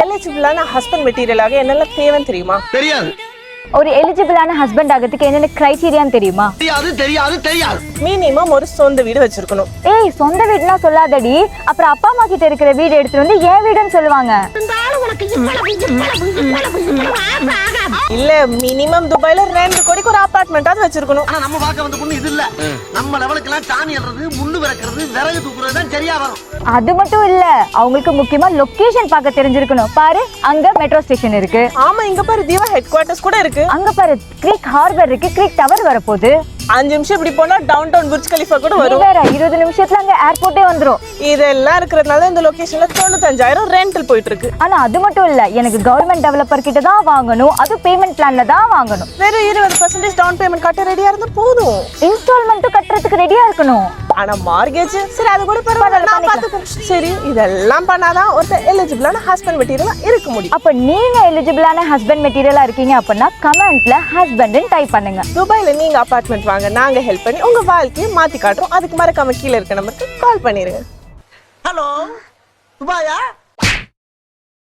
எலிஜிபிளான husband மெட்டீரியலாக என்னெல்லாம் தேவைன்னு தெரியுமா? தெரியாது. ஒரு எலிஜிபிளான ஹஸ்பண்ட் ஆகிறதுக்கு என்னென்ன கிரைட்டீரியான்னு தெரியுமா? தெரியாது. மினிமம் ஒரு சொந்த வீடு வச்சிருக்கணும். ஏய், சொந்த வீடுனா சொல்லாதடி. அப்புறம் அப்பா அம்மா கிட்ட இருக்கிற வீடு எடுத்துட்டு வந்து ஏன் வீடுன்னு சொல்லுவாங்க. இல்ல, மினிமம் துபாய்ல 2 கோடிக்கு ஒரு அபார்ட்மெண்டாவது வச்சிருக்கணும். ஆனா நம்ம பார்க்க வந்த பொண்ணு இது இல்ல. நம்ம லெவலுக்கு எல்லாம் சாணி அல்றது, முள்ளு விறக்கிறது, விறகு தூக்குறது தான் சரியா வரும். அது மட்டும் இல்ல, அவங்களுக்கு முக்கியமா லொகேஷன் பார்க்க தெரிஞ்சிருக்கணும். பாரு, அங்க மெட்ரோ ஸ்டேஷன் இருக்கு. ஆமா, இங்க பாரு தீவா ஹெட் குவார்ட்டர்ஸ் கூட இருக்கு. அங்க பாரு கிரீக் ஹார்பர் இருக்கு. கிரீக் டவர் வரப்போகுது. 5 நிமிஷம் இப்படி போனா டவுன் டவுன் புர்ஜ் கலிஃபா கூட வரும். வேற 20 நிமிஷத்துல அங்க ஏர்போர்ட்டே வந்துரும். இதெல்லாம் இருக்கிறதுனால இந்த லொகேஷன்ல 95,000 ரெண்டல் போயிட்டு இருக்கு. ஆனா அது மட்டும் இல்ல, எனக்கு கவர்மெண்ட் டெவலப்பர் கிட்ட தான் வாங்கணும். அது பேமெண்ட் பிளான்ல தான் வாங்கணும். வெறும் 20% டவுன் பேமெண்ட் கட்ட ரெடியா இருந்தா போதும். இன்ஸ்டால்மெண்ட் கட்டுறதுக்கு ரெடியா இருக்கணும். ஆனா மார்கேஜ் சரி, அது கூட பரவாயில்ல, நான் பாத்துக்கிறேன். சரி, இதெல்லாம் பண்ணாதான் ஒருத்தர் எலிஜிபிளான ஹஸ்பண்ட் மெட்டீரியலா இருக்க முடியும். அப்ப நீங்க எலிஜிபிளான ஹஸ்பண்ட் மெட்டீரியலா இருக்கீங்க அப்படின்னா கமெண்ட்ல ஹஸ்பண்ட்னு டைப் பண்ணுங்க. துபாயில நீங்க அபார்ட்மெண்ட் வாங்க, நாங்க ஹெல்ப் பண்ணி உங்க வாழ்க்கையை மாத்தி காட்டுறோம். அதுக்கு மறக்காம கீழே இருக்க நம்பருக்கு கால் பண்ணிருங்க. ஹலோ, துபாயா?